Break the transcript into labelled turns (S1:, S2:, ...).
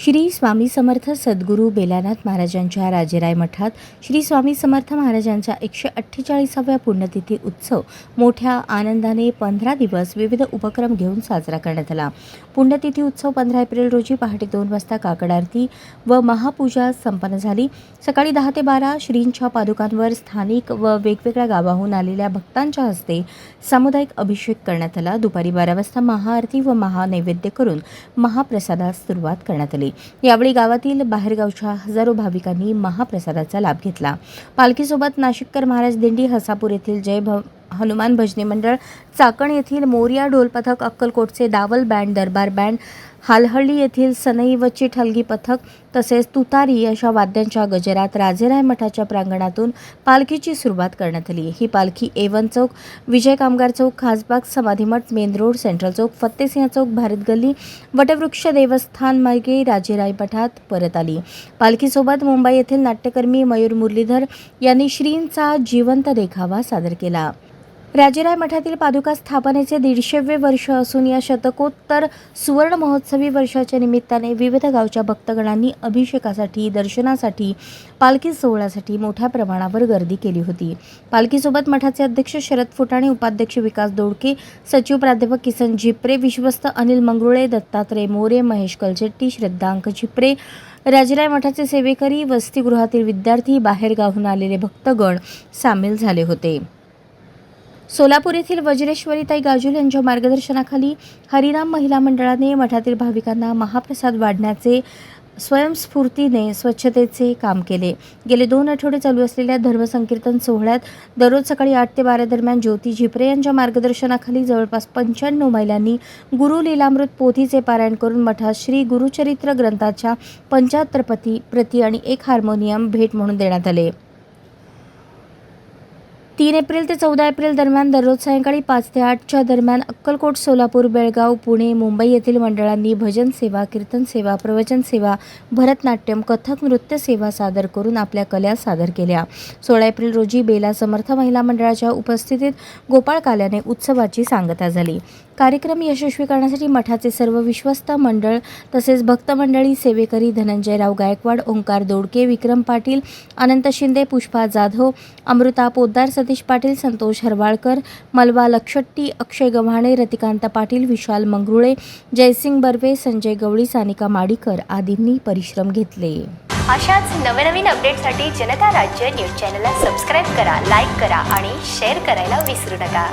S1: श्री स्वामी समर्थ सद्गुरू बेलानाथ महाराजांच्या राजेराय मठात श्री स्वामी समर्थ महाराजांचा 148व्या पुण्यतिथी उत्सव मोठ्या आनंदाने 15 दिवस विविध उपक्रम घेऊन साजरा करण्यात आला। पुण्यतिथी उत्सव 15 एप्रिल रोजी पहाटे 2 वाजता काकड आरती व महापूजा संपन्न झाली। सकाळी 10 ते 12 श्रींच्या पादुकांवर स्थानिक व वेगवेगळ्या गावाहून आलेल्या भक्तांच्या हस्ते सामुदायिक अभिषेक करण्यात आला। दुपारी 12 वाजता महाआरती व महानैवेद्य करून महाप्रसादास सुरुवात करण्यात आली। यावेळी गावातील बाहेरगावच्या हजारो भाविकांनी महाप्रसादाचा लाभ घेतला। पालखीसोबत नाशिककर महाराज दिंडी, हसापूर येथील जय हनुमान भजनी मंडळ, चाकण येथील मोरिया ढोल पथक, अक्कलकोटचे दावल बँड, दरबार बँड, हालहळ्ळी येथील सनई व चिठलगी पथक तसेच तुतारी अशा वाद्यांच्या गजरात राजेराय मठाच्या प्रांगणातून पालखीची सुरुवात करण्यात आली। ही पालखी एवन चौक, विजय कामगार चौक, खासबाग, समाधीमठ, मेन रोड, सेंट्रल चौक, फत्तेसिंह चौक, भारत गल्ली, वटवृक्ष देवस्थान मार्गे राजेराय मठात परत आली। पालखीसोबत मुंबई येथील नाट्यकर्मी मयूर मुरलीधर यांनी श्रींचा जिवंत देखावा सादर केला। राजेराय मठातील पादुका स्थापनेचे 150वे वर्ष असून या शतकोत्तर सुवर्ण महोत्सवी वर्षाच्या निमित्ताने विविध गावच्या भक्तगणांनी अभिषेकासाठी, दर्शनासाठी, पालखी सोहळ्यासाठी मोठ्या प्रमाणावर गर्दी केली होती। पालखीसोबत मठाचे अध्यक्ष शरद फुटाणे, उपाध्यक्ष विकास दोडके, सचिव प्राध्यापक किसन झिप्रे, विश्वस्त अनिल मंगरुळे, दत्तात्रय मोरे, महेश कलशेट्टी, श्रद्धांक झिप्रे, राजेराय मठाचे सेवेकरी, वसतिगृहातील विद्यार्थी, बाहेरगावहून आलेले भक्तगण सामील झाले होते। सोलापूर येथील वज्रेश्वरीताई गाजुल यांच्या मार्गदर्शनाखाली हरिनाम महिला मंडळाने मठातील भाविकांना महाप्रसाद वाढण्याचे स्वयंस्फूर्तीने स्वच्छतेचे काम केले। गेले 2 आठवडे चालू असलेल्या धर्मसंकीर्तन सोहळ्यात दररोज सकाळी 8 ते 12 दरम्यान ज्योती झिप्रे यांच्या मार्गदर्शनाखाली जवळपास 95 महिलांनी गुरु लीलामृत पोथीचे पारायण करून मठात श्री गुरुचरित्र ग्रंथाच्या 75 प्रती आणि 1 हार्मोनियम भेट म्हणून देण्यात आले। 3 एप्रिल ते 14 एप्रिल दरम्यान दररोज सायंकाळी 5 ते 8च्या दरम्यान अक्कलकोट, सोलापूर, बेळगाव, पुणे, मुंबई येथील मंडळांनी भजन सेवा, कीर्तन सेवा, प्रवचन सेवा, भरतनाट्यम, कथक नृत्य सेवा सादर करून आपल्या कला सादर केल्या। 16 एप्रिल रोजी बेला समर्थ महिला मंडळाच्या उपस्थितीत गोपाळ काल्याने उत्सवाची सांगता झाली। कार्यक्रम यशस्वी करण्यासाठी मठाचे सर्व विश्वस्त मंडळ तसेच भक्त मंडळी, सेवेकरी धनंजयराव गायकवाड, ओंकार दोडके, विक्रम पाटील, अनंत शिंदे, पुष्पा जाधव, अमृता पोद्दार, सतीश पाटील, संतोष हरवाळकर, मलवा लक्षट्टी, अक्षय गव्हाणे, रतिकांत पाटील, विशाल मंगरुळे, जयसिंग बर्वे, संजय गवळी, सानिका माडीकर आदींनी परिश्रम घेतले।
S2: अशाच नवनवीन अपडेटसाठी जनता राज्य न्यूज चॅनलला सबस्क्राईब करा, लाईक करा आणि शेअर करायला विसरू नका।